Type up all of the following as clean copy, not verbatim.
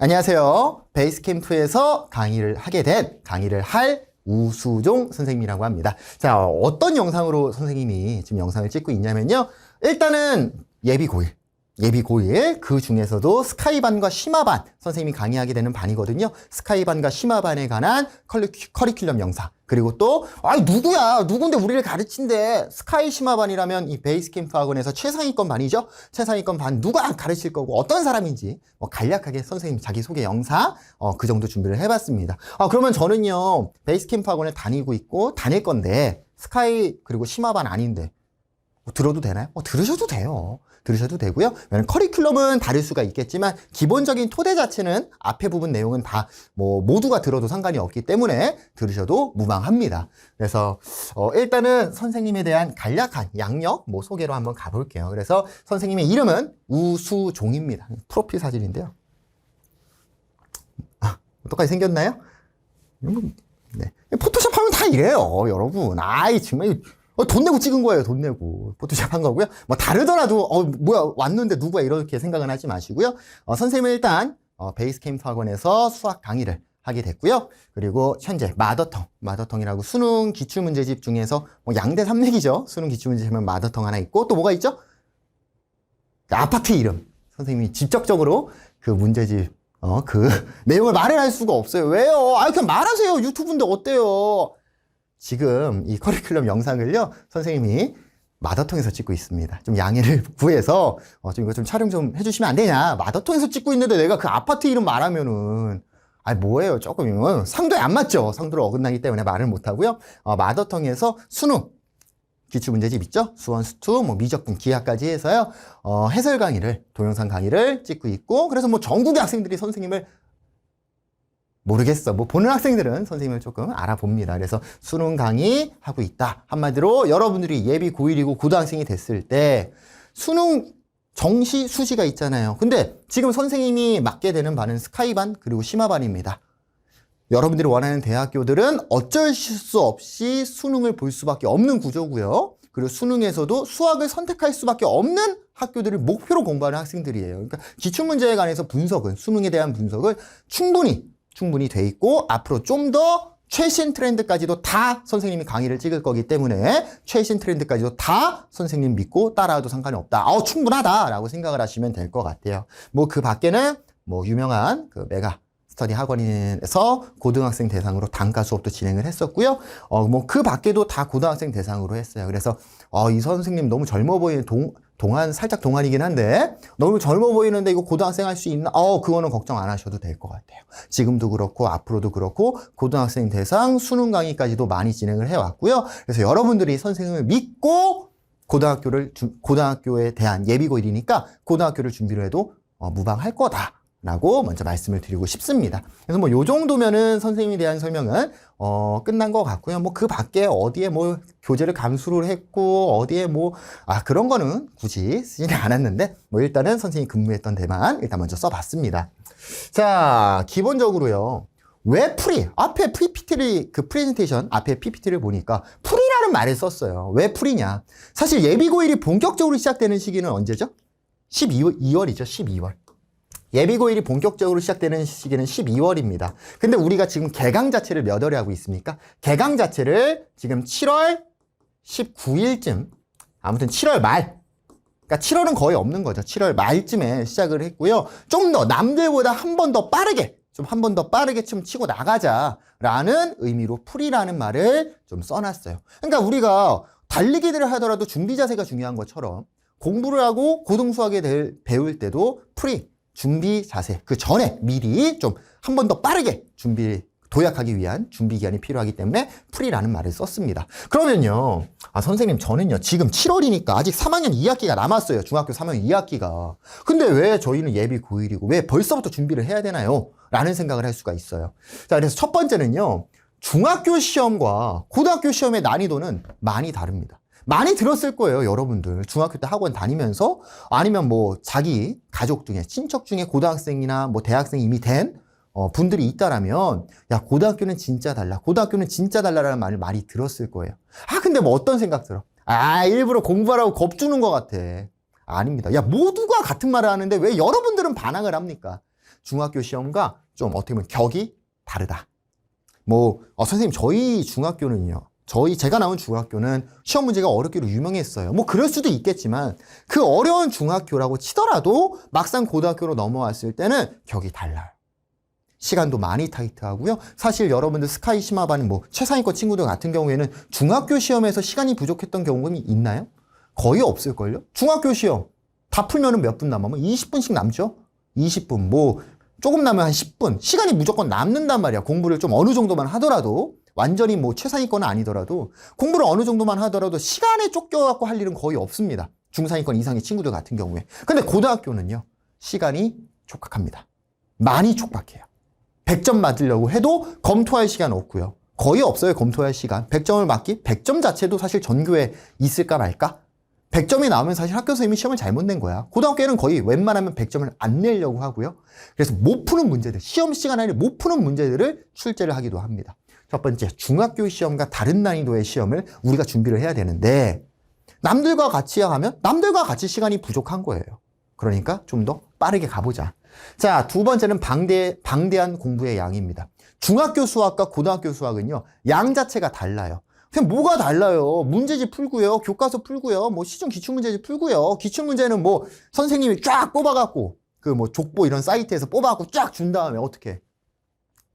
안녕하세요. 베이스캠프에서 강의를 할 우수종 선생님이라고 합니다. 자, 어떤 영상으로 선생님이 지금 영상을 찍고 있냐면요. 일단은 예비 고1 그 중에서도 스카이반과 심화반 선생님이 강의하게 되는 반이거든요. 스카이반과 심화반에 관한 커리큘럼 영상. 그리고 또 누군데 우리를 가르친대. 스카이 심화반이라면 이 베이스캠프 학원에서 최상위권 반이죠. 최상위권 반 누가 가르칠 거고 어떤 사람인지 간략하게 선생님 자기소개 영상 그 정도 준비를 해봤습니다. 그러면 저는요 베이스캠프 학원을 다니고 있고 다닐 건데 스카이 그리고 심화반 아닌데 들어도 되나요? 들으셔도 돼요. 들으셔도 되고요. 커리큘럼은 다를 수가 있겠지만 기본적인 토대 자체는 앞에 부분 내용은 다 모두가 들어도 상관이 없기 때문에 들으셔도 무방합니다. 그래서 일단은 선생님에 대한 간략한 양력 소개로 한번 가볼게요. 그래서 선생님의 이름은 우수종입니다. 프로필 사진인데요. 똑같이 생겼나요? 네. 포토샵 하면 다 이래요, 여러분. 정말 돈 내고 찍은 거예요, 돈 내고. 포토샵 한 거고요. 다르더라도, 뭐야, 왔는데 누구야, 이렇게 생각은 하지 마시고요. 선생님은 일단, 베이스캠프 학원에서 수학 강의를 하게 됐고요. 그리고 현재 마더텅이라고 수능 기출문제집 중에서 양대 산맥이죠. 수능 기출문제집 하면 마더텅 하나 있고, 또 뭐가 있죠? 아파트 이름. 선생님이 직접적으로 그 문제집, 그 내용을 말을 할 수가 없어요. 왜요? 그냥 말하세요. 유튜브인데 어때요? 지금 이 커리큘럼 영상을요, 선생님이 마더텅에서 찍고 있습니다. 좀 양해를 구해서, 좀 이거 좀 촬영 좀 해주시면 안 되냐. 마더텅에서 찍고 있는데 내가 그 아파트 이름 말하면은, 뭐예요. 조금, 상도에 안 맞죠. 상도를 어긋나기 때문에 말을 못하고요. 마더텅에서 수능, 기출문제집 있죠? 수원, 수투, 미적분, 기하까지 해서요, 해설 강의를, 동영상 강의를 찍고 있고, 그래서 전국의 학생들이 선생님을 모르겠어. 보는 학생들은 선생님을 조금 알아봅니다. 그래서 수능 강의 하고 있다. 한마디로 여러분들이 예비 고1이고 고등학생이 됐을 때 수능 정시 수시가 있잖아요. 근데 지금 선생님이 맡게 되는 반은 스카이반 그리고 심화반입니다. 여러분들이 원하는 대학교들은 어쩔 수 없이 수능을 볼 수밖에 없는 구조고요. 그리고 수능에서도 수학을 선택할 수밖에 없는 학교들을 목표로 공부하는 학생들이에요. 그러니까 기출문제에 관해서 수능에 대한 분석은 충분히 돼 있고 앞으로 좀 더 최신 트렌드까지도 다 선생님이 강의를 찍을 거기 때문에 최신 트렌드까지도 다 선생님 믿고 따라와도 상관이 없다. 충분하다라고 생각을 하시면 될 것 같아요. 그 밖에는 유명한 그 메가 스터디 학원에서 고등학생 대상으로 단가 수업도 진행을 했었고요. 그 밖에도 다 고등학생 대상으로 했어요. 그래서 이 선생님 너무 젊어 보이는 살짝 동안이긴 한데 너무 젊어 보이는데 이거 고등학생 할 수 있나? 그거는 걱정 안 하셔도 될 것 같아요. 지금도 그렇고 앞으로도 그렇고 고등학생 대상 수능 강의까지도 많이 진행을 해왔고요. 그래서 여러분들이 선생님을 믿고 고등학교에 대한 예비고1이니까 고등학교를 준비를 해도 무방할 거다. 라고 먼저 말씀을 드리고 싶습니다. 그래서 요 정도면은 선생님에 대한 설명은 끝난 것 같고요. 그 밖에 어디에 교재를 감수를 했고 어디에 그런 거는 굳이 쓰지는 않았는데 일단은 선생님이 근무했던 데만 일단 먼저 써봤습니다. 자, 기본적으로요. 왜 앞에 프레젠테이션 앞에 PPT를 보니까 풀이라는 말을 썼어요. 왜 풀이냐? 사실 예비고1이 본격적으로 시작되는 시기는 언제죠? 2월이죠. 12월. 예비고1이 본격적으로 시작되는 시기는 12월입니다. 근데 우리가 지금 개강 자체를 몇 월에 하고 있습니까? 개강 자체를 지금 7월 19일쯤, 아무튼 7월 말, 그러니까 7월은 거의 없는 거죠. 7월 말쯤에 시작을 했고요. 좀 더 남들보다 한 번 더 빠르게 좀 치고 나가자라는 의미로 풀이라는 말을 좀 써놨어요. 그러니까 우리가 달리기들을 하더라도 준비 자세가 중요한 것처럼 공부를 하고 고등수학에 배울 때도 준비 자세, 그 전에 미리 좀 한 번 더 빠르게 도약하기 위한 준비 기간이 필요하기 때문에 풀이라는 말을 썼습니다. 그러면요, 선생님, 저는요, 지금 7월이니까 아직 3학년 2학기가 남았어요. 중학교 3학년 2학기가. 근데 왜 저희는 예비 고1이고 왜 벌써부터 준비를 해야 되나요? 라는 생각을 할 수가 있어요. 자, 그래서 첫 번째는요, 중학교 시험과 고등학교 시험의 난이도는 많이 다릅니다. 많이 들었을 거예요, 여러분들. 중학교 때 학원 다니면서 아니면 자기 가족 중에 친척 중에 고등학생이나 대학생이 이미 된 분들이 있다라면 야, 고등학교는 진짜 달라라는 말을 많이 들었을 거예요. 근데 어떤 생각 들어? 일부러 공부하라고 겁주는 것 같아. 아닙니다. 야, 모두가 같은 말을 하는데 왜 여러분들은 반항을 합니까? 중학교 시험과 좀 어떻게 보면 격이 다르다. 선생님, 저희 중학교는요. 제가 나온 중학교는 시험 문제가 어렵기로 유명했어요. 그럴 수도 있겠지만 그 어려운 중학교라고 치더라도 막상 고등학교로 넘어왔을 때는 격이 달라요. 시간도 많이 타이트하고요. 사실 여러분들 스카이 심화반 최상위권 친구들 같은 경우에는 중학교 시험에서 시간이 부족했던 경험이 있나요? 거의 없을걸요? 중학교 시험 다 풀면은 몇 분 남으면 20분씩 남죠? 20분, 조금 남으면 한 10분. 시간이 무조건 남는단 말이야. 공부를 좀 어느 정도만 하더라도. 완전히 최상위권은 아니더라도 공부를 어느 정도만 하더라도 시간에 쫓겨갖고 할 일은 거의 없습니다. 중상위권 이상의 친구들 같은 경우에. 근데 고등학교는요. 시간이 촉박합니다. 많이 촉박해요. 100점 맞으려고 해도 검토할 시간 없고요. 거의 없어요. 검토할 시간. 100점을 맞기? 100점 자체도 사실 전교에 있을까 말까? 100점이 나오면 사실 학교 선생님이 시험을 잘못 낸 거야. 고등학교에는 거의 웬만하면 100점을 안 내려고 하고요. 그래서 못 푸는 문제들, 시험 시간 안에 못 푸는 문제들을 출제를 하기도 합니다. 첫 번째, 중학교 시험과 다른 난이도의 시험을 우리가 준비를 해야 되는데 남들과 같이 하면 남들과 같이 시간이 부족한 거예요. 그러니까 좀 더 빠르게 가보자. 자, 두 번째는 방대한 공부의 양입니다. 중학교 수학과 고등학교 수학은요, 양 자체가 달라요. 그냥 뭐가 달라요? 문제집 풀고요, 교과서 풀고요, 시중 기출문제집 풀고요. 기출문제는 선생님이 쫙 뽑아갖고 족보 이런 사이트에서 뽑아갖고 쫙 준 다음에 어떻게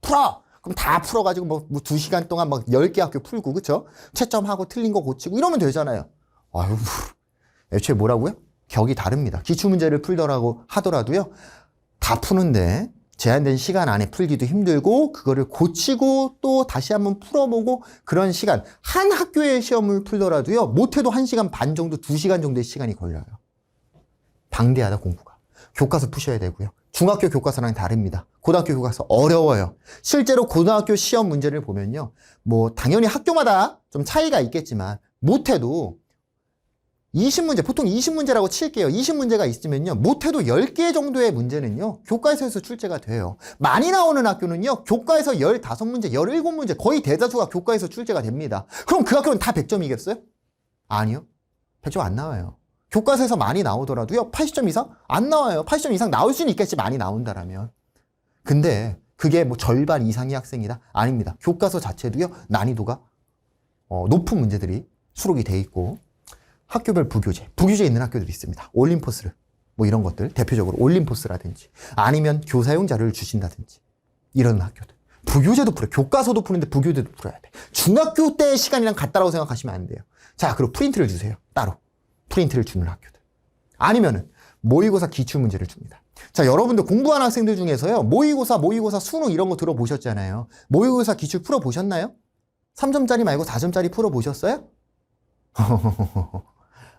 풀어? 그럼 다 풀어가지고 2시간 동안 10개 학교 풀고, 그쵸? 채점하고 틀린 거 고치고 이러면 되잖아요. 아유, 애초에 뭐라고요? 격이 다릅니다. 기출문제를 풀더라고 하더라도요, 다 푸는데 제한된 시간 안에 풀기도 힘들고, 그거를 고치고 또 다시 한번 풀어보고, 그런 시간, 한 학교의 시험을 풀더라도요, 못해도 1시간 반 정도, 2시간 정도의 시간이 걸려요. 방대하다, 공부가. 교과서 푸셔야 되고요. 중학교 교과서랑 다릅니다. 고등학교 교과서 어려워요. 실제로 고등학교 시험 문제를 보면요. 당연히 학교마다 좀 차이가 있겠지만 못해도 20문제, 보통 20문제라고 칠게요. 20문제가 있으면요. 못해도 10개 정도의 문제는요. 교과서에서 출제가 돼요. 많이 나오는 학교는요. 교과에서 15문제, 17문제 거의 대다수가 교과에서 출제가 됩니다. 그럼 그 학교는 다 100점이겠어요? 아니요. 100점 안 나와요. 교과서에서 많이 나오더라도요. 80점 이상? 안 나와요. 80점 이상 나올 수는 있겠지, 많이 나온다라면. 근데 그게 절반 이상의 학생이다? 아닙니다. 교과서 자체도요. 난이도가 높은 문제들이 수록이 돼 있고, 학교별 부교재 있는 학교들이 있습니다. 올림포스 이런 것들, 대표적으로 올림포스라든지 아니면 교사용 자료를 주신다든지 이런 학교들. 부교재도 풀어요. 교과서도 푸는데 부교재도 풀어야 돼. 중학교 때의 시간이랑 같다라고 생각하시면 안 돼요. 자, 그리고 프린트를 주세요. 따로. 프린트를 주는 학교들. 아니면은 모의고사 기출문제를 줍니다. 자, 여러분들 공부하는 학생들 중에서요. 모의고사, 수능 이런 거 들어보셨잖아요. 모의고사 기출 풀어보셨나요? 3점짜리 말고 4점짜리 풀어보셨어요?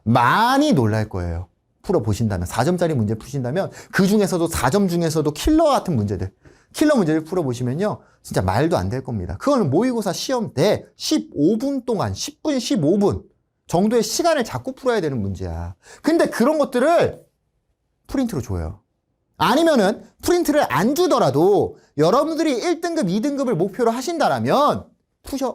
많이 놀랄 거예요. 풀어보신다면. 4점짜리 문제 푸신다면 그 중에서도 4점 중에서도 킬러 같은 문제들, 킬러 문제를 풀어보시면요. 진짜 말도 안 될 겁니다. 그거는 모의고사 시험 때 15분 동안 10분, 15분 정도의 시간을 잡고 풀어야 되는 문제야. 근데 그런 것들을 프린트로 줘요. 아니면은 프린트를 안 주더라도 여러분들이 1등급, 2등급을 목표로 하신다라면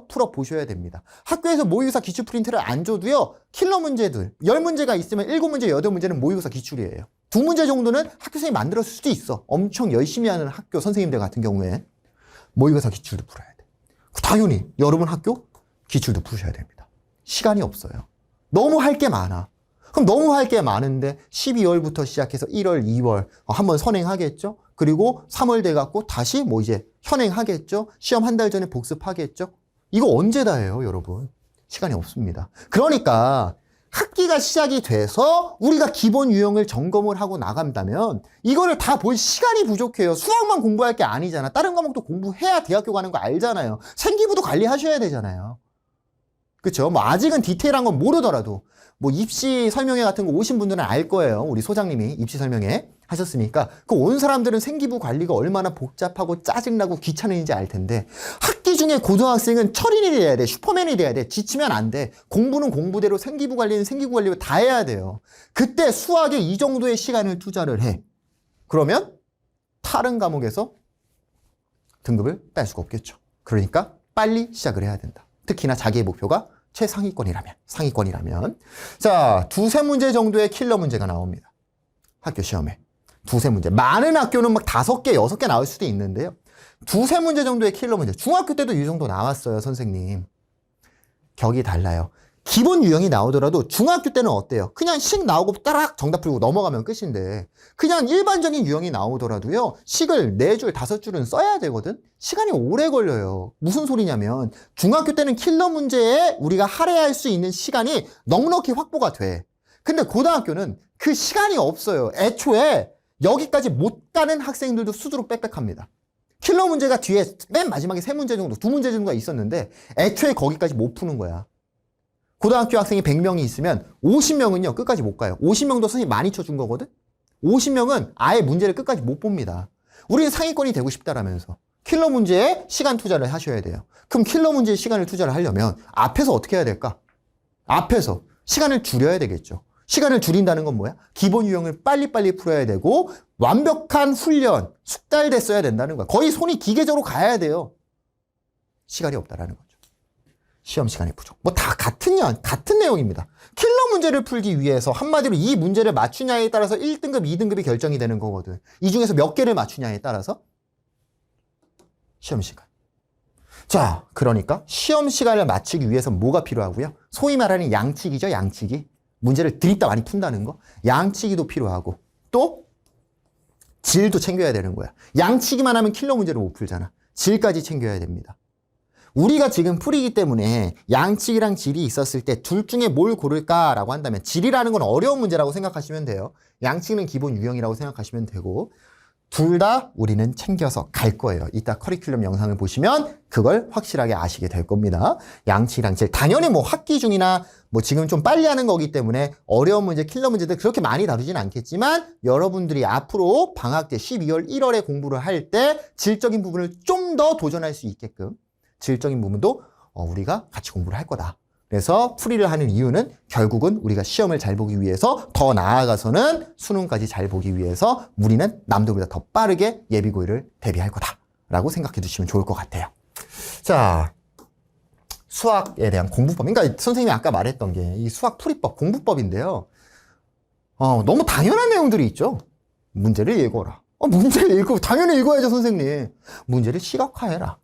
풀어보셔야 됩니다. 학교에서 모의고사 기출 프린트를 안 줘도요. 킬러 문제들 10문제가 있으면 7문제, 8문제는 모의고사 기출이에요. 2문제 정도는 학교 선생님이 만들었을 수도 있어. 엄청 열심히 하는 학교 선생님들 같은 경우에 모의고사 기출도 풀어야 돼. 당연히 여러분 학교 기출도 푸셔야 됩니다. 시간이 없어요. 너무 할 게 많아. 그럼 너무 할 게 많은데 12월부터 시작해서 1월, 2월 한번 선행하겠죠? 그리고 3월 돼갖고 다시 이제 현행하겠죠? 시험 한 달 전에 복습하겠죠? 이거 언제 다 해요, 여러분? 시간이 없습니다. 그러니까 학기가 시작이 돼서 우리가 기본 유형을 점검을 하고 나간다면 이거를 다 볼 시간이 부족해요. 수학만 공부할 게 아니잖아. 다른 과목도 공부해야 대학교 가는 거 알잖아요. 생기부도 관리하셔야 되잖아요. 그쵸? 아직은 디테일한 건 모르더라도 입시 설명회 같은 거 오신 분들은 알 거예요. 우리 소장님이 입시 설명회 하셨으니까 그 온 사람들은 생기부 관리가 얼마나 복잡하고 짜증나고 귀찮은지 알 텐데 학기 중에 고등학생은 철인이 돼야 돼. 슈퍼맨이 돼야 돼. 지치면 안 돼. 공부는 공부대로 생기부 관리는 생기부 관리로 다 해야 돼요. 그때 수학에 이 정도의 시간을 투자를 해. 그러면 다른 과목에서 등급을 딸 수가 없겠죠. 그러니까 빨리 시작을 해야 된다. 특히나 자기의 목표가 상위권이라면. 자, 2-3문제 정도의 킬러 문제가 나옵니다. 학교 시험에. 두세 문제. 많은 학교는 막 5개, 6개 나올 수도 있는데요. 두세 문제 정도의 킬러 문제. 중학교 때도 이 정도 나왔어요, 선생님. 격이 달라요. 기본 유형이 나오더라도 중학교 때는 어때요? 그냥 식 나오고 따락 정답 풀고 넘어가면 끝인데 그냥 일반적인 유형이 나오더라도요. 식을 4줄, 5줄은 써야 되거든? 시간이 오래 걸려요. 무슨 소리냐면 중학교 때는 킬러 문제에 우리가 할애할 수 있는 시간이 넉넉히 확보가 돼. 근데 고등학교는 그 시간이 없어요. 애초에 여기까지 못 가는 학생들도 수두룩 빽빽합니다. 킬러 문제가 뒤에 맨 마지막에 3문제 정도, 2문제 정도가 있었는데 애초에 거기까지 못 푸는 거야. 고등학교 학생이 100명이 있으면 50명은요 끝까지 못 가요. 50명도 선생님이 많이 쳐준 거거든. 50명은 아예 문제를 끝까지 못 봅니다. 우리는 상위권이 되고 싶다라면서 킬러 문제에 시간 투자를 하셔야 돼요. 그럼 킬러 문제에 시간을 투자를 하려면 앞에서 어떻게 해야 될까? 앞에서 시간을 줄여야 되겠죠. 시간을 줄인다는 건 뭐야? 기본 유형을 빨리빨리 풀어야 되고 완벽한 훈련, 숙달됐어야 된다는 거야. 거의 손이 기계적으로 가야 돼요. 시간이 없다라는 거죠. 시험 시간의 부족. 뭐 다 같은 내용입니다. 킬러 문제를 풀기 위해서 한마디로 이 문제를 맞추냐에 따라서 1등급, 2등급이 결정이 되는 거거든. 이 중에서 몇 개를 맞추냐에 따라서 시험 시간. 자, 그러니까 시험 시간을 맞추기 위해서 뭐가 필요하고요? 소위 말하는 양치기죠, 양치기. 문제를 드립다 많이 푼다는 거. 양치기도 필요하고 또 질도 챙겨야 되는 거야. 양치기만 하면 킬러 문제를 못 풀잖아. 질까지 챙겨야 됩니다. 우리가 지금 풀이기 때문에 양치기랑 질이 있었을 때 둘 중에 뭘 고를까라고 한다면 질이라는 건 어려운 문제라고 생각하시면 돼요. 양치기는 기본 유형이라고 생각하시면 되고 둘 다 우리는 챙겨서 갈 거예요. 이따 커리큘럼 영상을 보시면 그걸 확실하게 아시게 될 겁니다. 양치기랑 질. 당연히 뭐 학기 중이나 뭐 지금 좀 빨리 하는 거기 때문에 어려운 문제, 킬러 문제들 그렇게 많이 다루진 않겠지만 여러분들이 앞으로 방학 때 12월, 1월에 공부를 할 때 질적인 부분을 좀 더 도전할 수 있게끔 질적인 부분도 우리가 같이 공부를 할 거다. 그래서 풀이를 하는 이유는 결국은 우리가 시험을 잘 보기 위해서 더 나아가서는 수능까지 잘 보기 위해서 우리는 남들보다 더 빠르게 예비고일을 대비할 거다라고 생각해 주시면 좋을 것 같아요. 자, 수학에 대한 공부법. 그러니까 선생님이 아까 말했던 게 이 수학 풀이법, 공부법인데요. 너무 당연한 내용들이 있죠. 문제를 읽어라. 문제를 읽고 당연히 읽어야죠, 선생님. 문제를 시각화해라.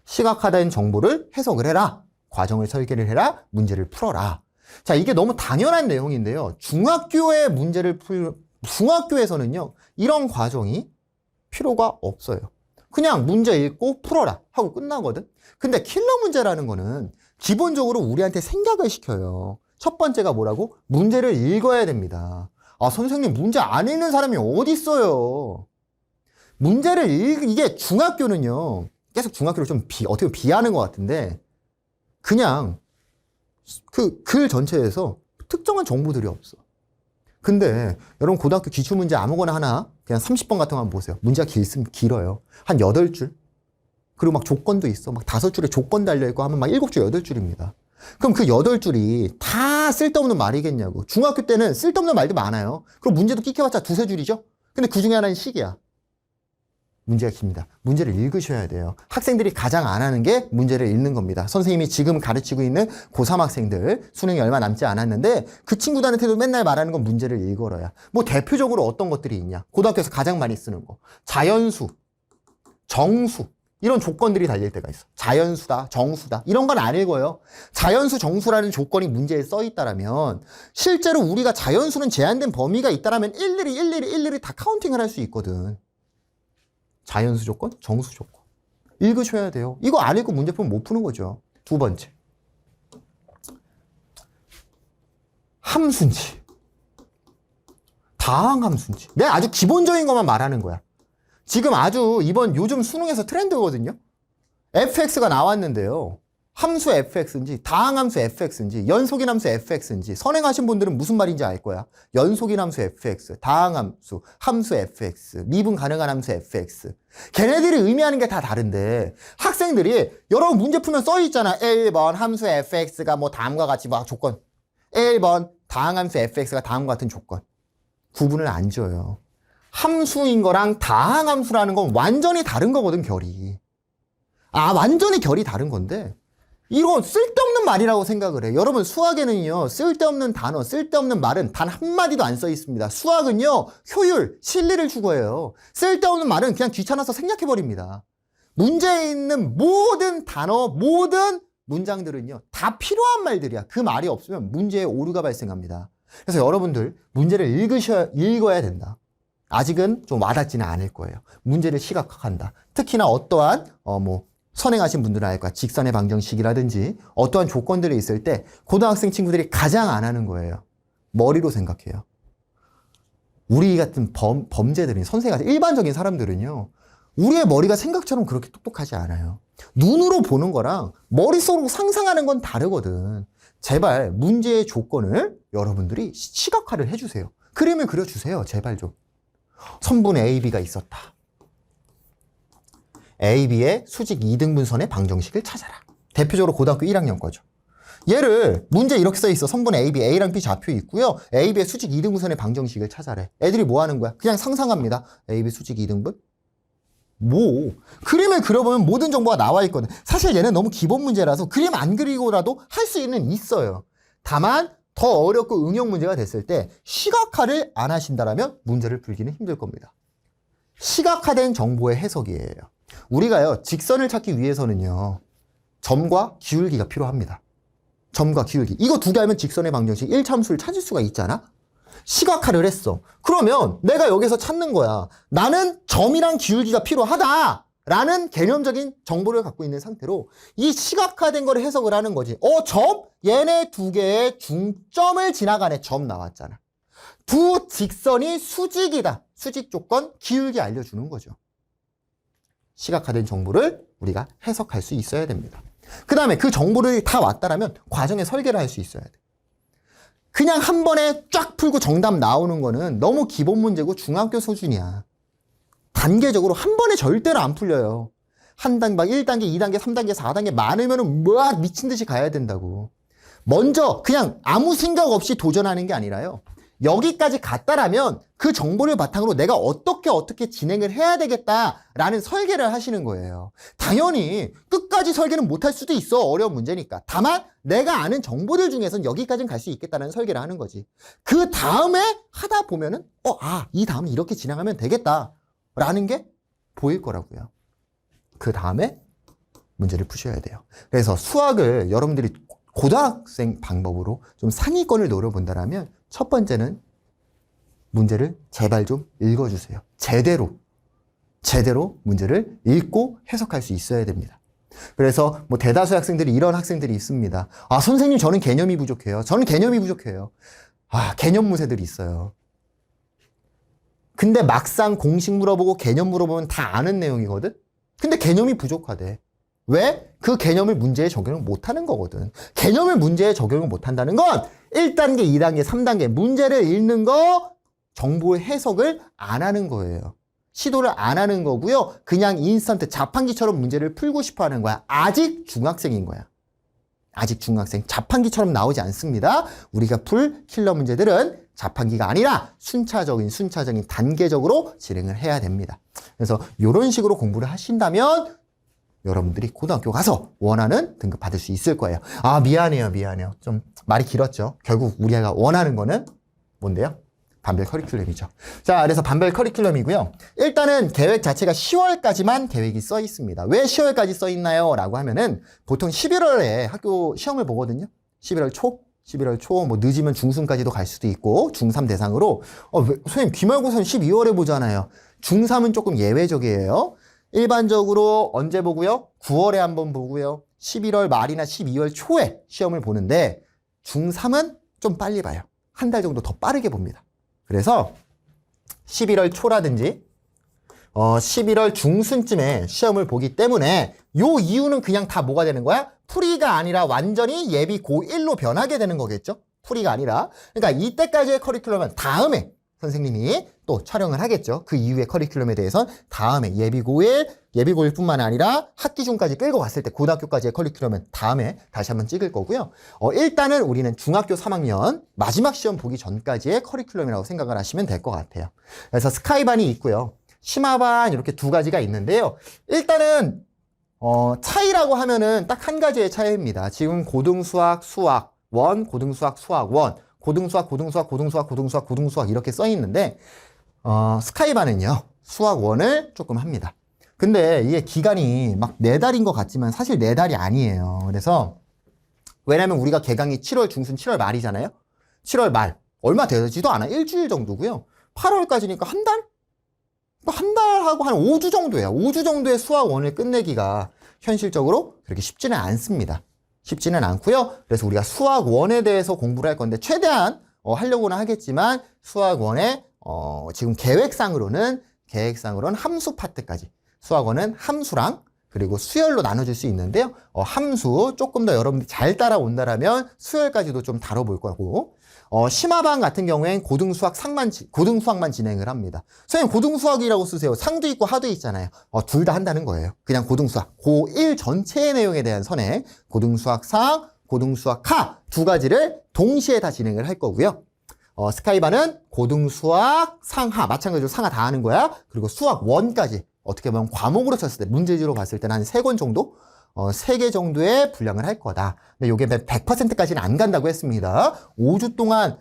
시각화된 정보를 해석을 해라. 과정을 설계를 해라. 문제를 풀어라. 자, 이게 너무 당연한 내용인데요. 중학교에서는요, 이런 과정이 필요가 없어요. 그냥 문제 읽고 풀어라 하고 끝나거든. 근데 킬러 문제라는 거는 기본적으로 우리한테 생각을 시켜요. 첫 번째가 뭐라고? 문제를 읽어야 됩니다. 선생님, 문제 안 읽는 사람이 어디 있어요? 문제를 이게 중학교는요, 계속 중학교를 좀 어떻게 비하는 것 같은데, 그냥 그 글 전체에서 특정한 정보들이 없어. 근데 여러분 고등학교 기출문제 아무거나 하나 그냥 30번 같은 거 한번 보세요. 문제가 길어요. 한 8줄. 그리고 막 조건도 있어. 막 5줄에 조건 달려있고 하면 막 7줄, 8줄입니다. 그럼 그 8줄이 다 쓸데없는 말이겠냐고. 중학교 때는 쓸데없는 말도 많아요. 그럼 문제도 끼켜봤자 2-3줄이죠? 근데 그 중에 하나는 식이야. 문제가 깁니다. 문제를 읽으셔야 돼요. 학생들이 가장 안 하는 게 문제를 읽는 겁니다. 선생님이 지금 가르치고 있는 고3 학생들 수능이 얼마 남지 않았는데 그 친구들한테도 맨날 말하는 건 문제를 읽어라야. 뭐 대표적으로 어떤 것들이 있냐. 고등학교에서 가장 많이 쓰는 거. 자연수, 정수 이런 조건들이 달릴 때가 있어. 자연수다, 정수다 이런 건 안 읽어요. 자연수, 정수라는 조건이 문제에 써 있다라면 실제로 우리가 자연수는 제한된 범위가 있다라면 일일이 다 카운팅을 할 수 있거든. 자연수 조건, 정수 조건. 읽으셔야 돼요. 이거 안 읽고 문제 풀면 못 푸는 거죠. 두 번째. 함수인지, 다항함수인지. 내가 아주 기본적인 것만 말하는 거야. 지금 아주 요즘 수능에서 트렌드거든요. fx가 나왔는데요. 함수 fx인지, 다항함수 fx인지, 연속인 함수 fx인지, 선행하신 분들은 무슨 말인지 알 거야. 연속인 함수 fx, 다항함수, 함수 fx, 미분 가능한 함수 fx. 걔네들이 의미하는 게 다 다른데 학생들이 여러 문제 풀면 써 있잖아. 1번 함수 fx가 뭐 다음과 같이 막 조건. 1번 다항함수 fx가 다음과 같은 조건. 구분을 안 지어요. 함수인 거랑 다항함수라는 건 완전히 다른 거거든, 결이. 완전히 결이 다른 건데 이건 쓸데없는 말이라고 생각을 해. 여러분 수학에는요. 쓸데없는 단어, 쓸데없는 말은 단 한마디도 안 써 있습니다. 수학은요. 효율, 실리를 추구해요. 쓸데없는 말은 그냥 귀찮아서 생략해버립니다. 문제에 있는 모든 단어, 모든 문장들은요. 다 필요한 말들이야. 그 말이 없으면 문제에 오류가 발생합니다. 그래서 여러분들 문제를 읽어야 된다. 아직은 좀 와닿지는 않을 거예요. 문제를 시각화한다. 특히나 어떠한 선행하신 분들은 알 거야. 직선의 방정식이라든지 어떠한 조건들이 있을 때 고등학생 친구들이 가장 안 하는 거예요. 머리로 생각해요. 우리 같은 범죄들이 선생같은 일반적인 사람들은요. 우리의 머리가 생각처럼 그렇게 똑똑하지 않아요. 눈으로 보는 거랑 머릿속으로 상상하는 건 다르거든. 제발 문제의 조건을 여러분들이 시각화를 해주세요. 그림을 그려주세요. 제발 좀. 선분 AB가 있었다. AB의 수직 2등분선의 방정식을 찾아라. 대표적으로 고등학교 1학년 거죠. 얘를 문제 이렇게 써 있어. 선분 AB, A랑 B 좌표 있고요. AB의 수직 2등분선의 방정식을 찾아래. 애들이 뭐 하는 거야? 그냥 상상합니다. AB 수직 2등분? 그림을 그려보면 모든 정보가 나와 있거든. 사실 얘는 너무 기본 문제라서 그림 안 그리고라도 할 수 있어요. 다만 더 어렵고 응용 문제가 됐을 때 시각화를 안 하신다면 문제를 풀기는 힘들 겁니다. 시각화된 정보의 해석이에요. 우리가요, 직선을 찾기 위해서는요, 점과 기울기가 필요합니다. 점과 기울기. 이거 두 개 하면 직선의 방정식 1차함수를 찾을 수가 있잖아? 시각화를 했어. 그러면 내가 여기서 찾는 거야. 나는 점이랑 기울기가 필요하다! 라는 개념적인 정보를 갖고 있는 상태로 이 시각화된 걸 해석을 하는 거지. 점? 얘네 두 개의 중점을 지나가네. 점 나왔잖아. 두 직선이 수직이다. 수직 조건, 기울기 알려주는 거죠. 시각화된 정보를 우리가 해석할 수 있어야 됩니다. 그 다음에 그 정보를 다 왔다라면 과정에 설계를 할 수 있어야 돼. 그냥 한 번에 쫙 풀고 정답 나오는 거는 너무 기본 문제고 중학교 수준이야. 단계적으로 한 번에 절대로 안 풀려요. 한 단계, 1단계, 2단계, 3단계, 4단계 많으면은 막 미친 듯이 가야 된다고. 먼저 그냥 아무 생각 없이 도전하는 게 아니라요. 여기까지 갔다라면 그 정보를 바탕으로 내가 어떻게 진행을 해야 되겠다라는 설계를 하시는 거예요. 당연히 끝까지 설계는 못할 수도 있어. 어려운 문제니까. 다만 내가 아는 정보들 중에서는 여기까지는 갈 수 있겠다는 설계를 하는 거지. 그 다음에 하다 보면은 이 다음에 이렇게 진행하면 되겠다라는 게 보일 거라고요. 그 다음에 문제를 푸셔야 돼요. 그래서 수학을 여러분들이 고등학생 방법으로 좀 상위권을 노려본다면 첫 번째는 문제를 제발 좀 읽어주세요. 제대로 문제를 읽고 해석할 수 있어야 됩니다. 그래서 대다수 학생들이 이런 학생들이 있습니다. 선생님 저는 개념이 부족해요. 저는 개념이 부족해요. 개념 무새들이 있어요. 근데 막상 공식 물어보고 개념 물어보면 다 아는 내용이거든? 근데 개념이 부족하대. 왜? 그 개념을 문제에 적용을 못하는 거거든. 개념을 문제에 적용을 못한다는 건 1단계, 2단계, 3단계 문제를 읽는 거, 정보의 해석을 안 하는 거예요. 시도를 안 하는 거고요. 그냥 인스턴트 자판기처럼 문제를 풀고 싶어 하는 거야. 아직 중학생인 거야. 아직 중학생. 자판기처럼 나오지 않습니다. 우리가 풀 킬러 문제들은 자판기가 아니라 순차적인 단계적으로 진행을 해야 됩니다. 그래서 이런 식으로 공부를 하신다면 여러분들이 고등학교 가서 원하는 등급 받을 수 있을 거예요. 미안해요. 좀 말이 길었죠. 결국 우리가 원하는 거는 뭔데요? 반별 커리큘럼이죠. 자, 그래서 반별 커리큘럼이고요. 일단은 계획 자체가 10월까지만 계획이 써 있습니다. 왜 10월까지 써 있나요? 라고 하면은 보통 11월에 학교 시험을 보거든요. 11월 초, 늦으면 중순까지도 갈 수도 있고, 중3 대상으로. 선생님, 기말고사는 12월에 보잖아요. 중3은 조금 예외적이에요. 일반적으로 언제 보고요? 9월에 한번 보고요. 11월 말이나 12월 초에 시험을 보는데 중3은 좀 빨리 봐요. 한 달 정도 더 빠르게 봅니다. 그래서 11월 초라든지 11월 중순쯤에 시험을 보기 때문에 요 이유는 그냥 다 뭐가 되는 거야? 풀이가 아니라 완전히 예비 고1로 변하게 되는 거겠죠? 풀이가 아니라. 그러니까 이때까지의 커리큘럼은 다음에 선생님이 또 촬영을 하겠죠. 그 이후의 커리큘럼에 대해서는 다음에 예비 고1뿐만 아니라 학기 중까지 끌고 갔을 때 고등학교까지의 커리큘럼은 다음에 다시 한번 찍을 거고요. 일단은 우리는 중학교 3학년 마지막 시험 보기 전까지의 커리큘럼이라고 생각을 하시면 될 것 같아요. 그래서 스카이반이 있고요. 심화반 이렇게 두 가지가 있는데요. 일단은 차이라고 하면은 딱 한 가지의 차이입니다. 지금 고등수학, 수학, 원, 고등수학, 수학, 원, 고등수학, 고등수학, 고등수학, 고등수학, 고등수학 이렇게 써 있는데, 스카이반은요, 수학 원을 조금 합니다. 근데 이게 기간이 막 4달인 것 같지만 사실 4달이 아니에요. 그래서, 왜냐면 우리가 개강이 7월 중순, 7월 말이잖아요? 7월 말. 얼마 되지도 않아. 일주일 정도고요. 8월까지니까 한 달? 한 달하고 한 5주 정도예요. 5주 정도의 수학 원을 끝내기가 현실적으로 그렇게 쉽지는 않습니다. 쉽지는 않고요. 그래서 우리가 수학 원에 대해서 공부를 할 건데 최대한 하려고는 하겠지만 수학 원에 지금 계획상으로는 함수 파트까지 수학 원은 함수랑 그리고 수열로 나눠줄 수 있는데요. 함수 조금 더 여러분들이 잘 따라온다라면 수열까지도 좀 다뤄볼 거고 심화반 같은 경우엔 고등수학만 진행을 합니다. 선생님 고등수학이라고 쓰세요. 상도 있고 하도 있잖아요. 둘 다 한다는 거예요. 그냥 고등수학 고1 전체의 내용에 대한 선행 고등수학 상, 고등수학 하 두 가지를 동시에 다 진행을 할 거고요. 스카이반은 고등수학 상하 마찬가지로 상하 다 하는 거야. 그리고 수학 원까지 어떻게 보면 과목으로 쳤을 때 문제지로 봤을 때는 한 3권 정도 3개 정도의 분량을 할 거다. 근데 이게 100%까지는 안 간다고 했습니다. 5주 동안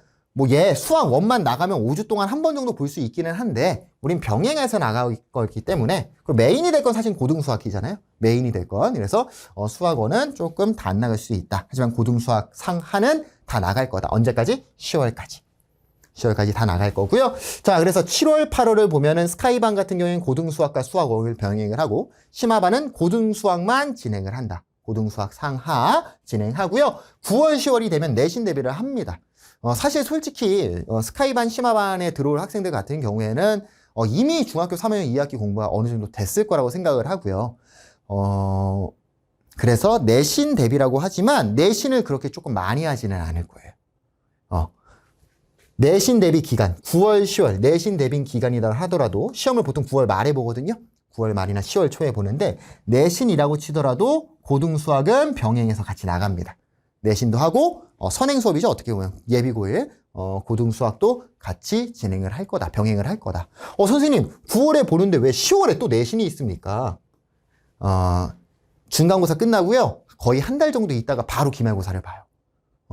수학 원만 나가면 5주 동안 한 번 정도 볼 수 있기는 한데 우린 병행해서 나갈 거기 때문에 그리고 메인이 될 건 사실 고등수학이잖아요. 메인이 될 건. 그래서 수학 원은 조금 다 안 나갈 수 있다. 하지만 고등수학 상하는 다 나갈 거다. 언제까지? 10월까지. 10월까지 다 나갈 거고요. 자, 그래서 7월, 8월을 보면은 스카이반 같은 경우에는 고등수학과 수학원을 병행을 하고 심화반은 고등수학만 진행을 한다. 고등수학 상하 진행하고요. 9월, 10월이 되면 내신 대비를 합니다. 사실 솔직히 스카이반, 심화반에 들어올 학생들 같은 경우에는 이미 중학교 3학년 2학기 공부가 어느 정도 됐을 거라고 생각을 하고요. 그래서 내신 대비라고 하지만 내신을 그렇게 조금 많이 하지는 않을 거예요. 내신 대비 기간, 9월, 10월, 내신 대비 기간이다 하더라도 시험을 보통 9월 말에 보거든요. 9월 말이나 10월 초에 보는데 내신이라고 치더라도 고등수학은 병행해서 같이 나갑니다. 내신도 하고 선행 수업이죠. 어떻게 보면 예비고일, 고등수학도 같이 진행을 할 거다. 병행을 할 거다. 선생님 9월에 보는데 왜 10월에 또 내신이 있습니까? 중간고사 끝나고요. 거의 한 달 정도 있다가 바로 기말고사를 봐요.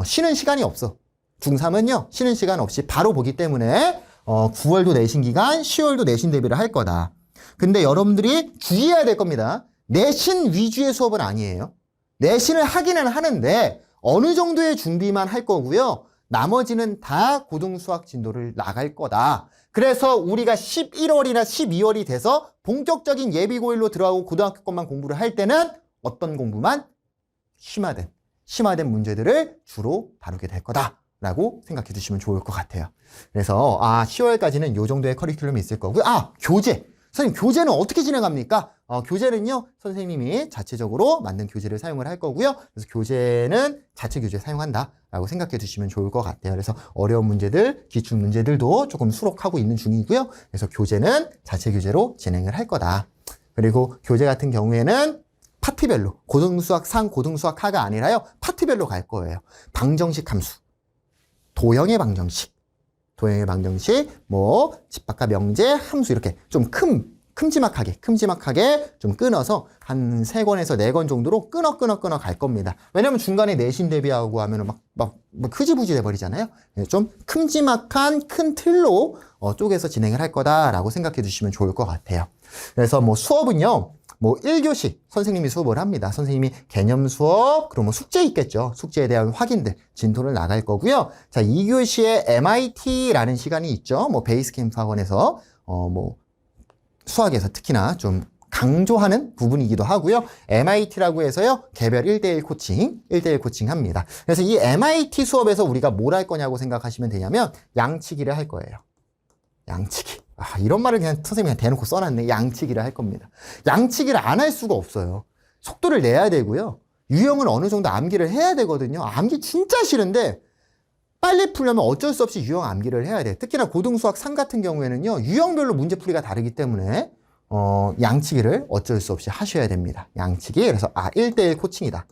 쉬는 시간이 없어. 중3은요, 쉬는 시간 없이 바로 보기 때문에, 9월도 내신 기간, 10월도 내신 대비를 할 거다. 근데 여러분들이 주의해야 될 겁니다. 내신 위주의 수업은 아니에요. 내신을 하기는 하는데, 어느 정도의 준비만 할 거고요. 나머지는 다 고등수학 진도를 나갈 거다. 그래서 우리가 11월이나 12월이 돼서 본격적인 예비고일로 들어가고 고등학교 것만 공부를 할 때는 어떤 공부만? 심화된 문제들을 주로 다루게 될 거다. 라고 생각해 주시면 좋을 것 같아요. 그래서 10월까지는 이 정도의 커리큘럼이 있을 거고요. 교재! 선생님 교재는 어떻게 진행합니까? 교재는요 선생님이 자체적으로 만든 교재를 사용을 할 거고요. 그래서 교재는 자체 교재 사용한다 라고 생각해 주시면 좋을 것 같아요. 그래서 어려운 문제들, 기출 문제들도 조금 수록하고 있는 중이고요. 그래서 교재는 자체 교재로 진행을 할 거다. 그리고 교재 같은 경우에는 파트별로 고등수학 상, 고등수학 하가 아니라요 파트별로 갈 거예요. 방정식 함수, 도형의 방정식, 집합과 명제, 함수 이렇게 좀 큼지막하게 좀 끊어서 한 3권에서 4권 정도로 끊어 갈 겁니다. 왜냐면 중간에 내신 대비하고 하면은 막 흐지부지 돼버리잖아요. 좀 큼지막한 큰 틀로 쪼개서 진행을 할 거다라고 생각해 주시면 좋을 것 같아요. 그래서 수업은요. 1교시 선생님이 수업을 합니다. 선생님이 개념 수업, 그리고 숙제 있겠죠. 숙제에 대한 확인들, 진도를 나갈 거고요. 자, 2교시에 MIT라는 시간이 있죠. 베이스 캠프 학원에서, 수학에서 특히나 좀 강조하는 부분이기도 하고요. MIT라고 해서요. 개별 1대1 코칭 합니다. 그래서 이 MIT 수업에서 우리가 뭘 할 거냐고 생각하시면 되냐면, 양치기를 할 거예요. 양치기. 이런 말을 그냥 선생님이 대놓고 써놨네. 양치기를 할 겁니다. 양치기를 안 할 수가 없어요. 속도를 내야 되고요. 유형은 어느 정도 암기를 해야 되거든요. 암기 진짜 싫은데 빨리 풀려면 어쩔 수 없이 유형 암기를 해야 돼. 특히나 고등수학 3 같은 경우에는요. 유형별로 문제풀이가 다르기 때문에 양치기를 어쩔 수 없이 하셔야 됩니다. 양치기. 그래서 1대1 코칭이다.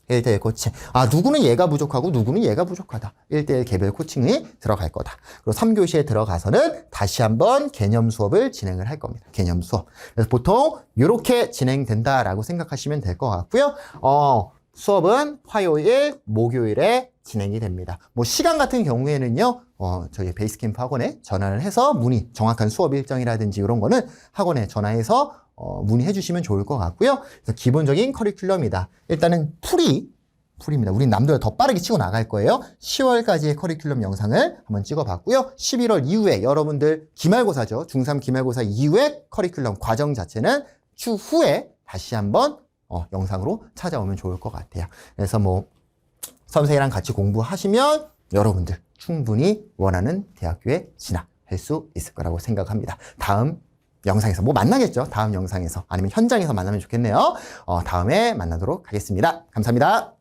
1대1 코칭. 아, 누구는 얘가 부족하고 누구는 얘가 부족하다. 1대1 개별 코칭이 들어갈 거다. 그리고 3교시에 들어가서는 다시 한번 개념 수업을 진행을 할 겁니다. 개념 수업. 그래서 보통 이렇게 진행된다라고 생각하시면 될 것 같고요. 수업은 화요일, 목요일에 진행이 됩니다. 뭐 시간 같은 경우에는요, 저희 베이스캠프 학원에 전화를 해서 정확한 수업 일정이라든지 이런 거는 학원에 전화해서 문의해 주시면 좋을 것 같고요. 그래서 기본적인 커리큘럼이다. 일단은 풀입니다. 우린 남들보다 더 빠르게 치고 나갈 거예요. 10월까지의 커리큘럼 영상을 한번 찍어봤고요. 11월 이후에 여러분들 기말고사죠. 중3 기말고사 이후에 커리큘럼 과정 자체는 추후에 다시 한번 영상으로 찾아오면 좋을 것 같아요. 그래서 뭐 선생이랑 같이 공부하시면 여러분들 충분히 원하는 대학교에 진학할 수 있을 거라고 생각합니다. 다음 영상에서 뭐 만나겠죠? 다음 영상에서 아니면 현장에서 만나면 좋겠네요. 다음에 만나도록 하겠습니다. 감사합니다.